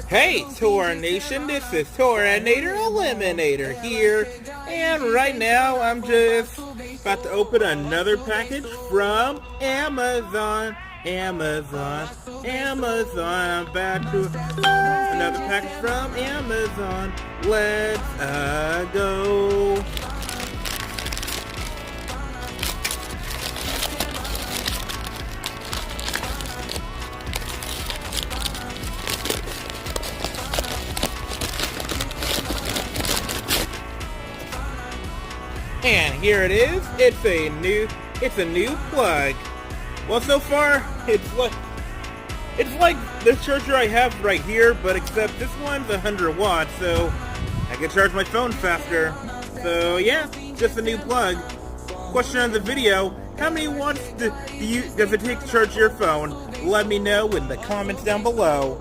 Hey, Tor Nation, this is Toranator Eliminator here, and right now I'm just about to open another package from Amazon. Amazon. I'm about to another package from Amazon. Let's go. And here it is. It's a new plug. Well, so far it's like this charger I have right here, but except this one's 100 watts, so I can charge my phone faster. So yeah, just a new plug. Question of the video: how many watts does it take to charge your phone? Let me know in the comments down below.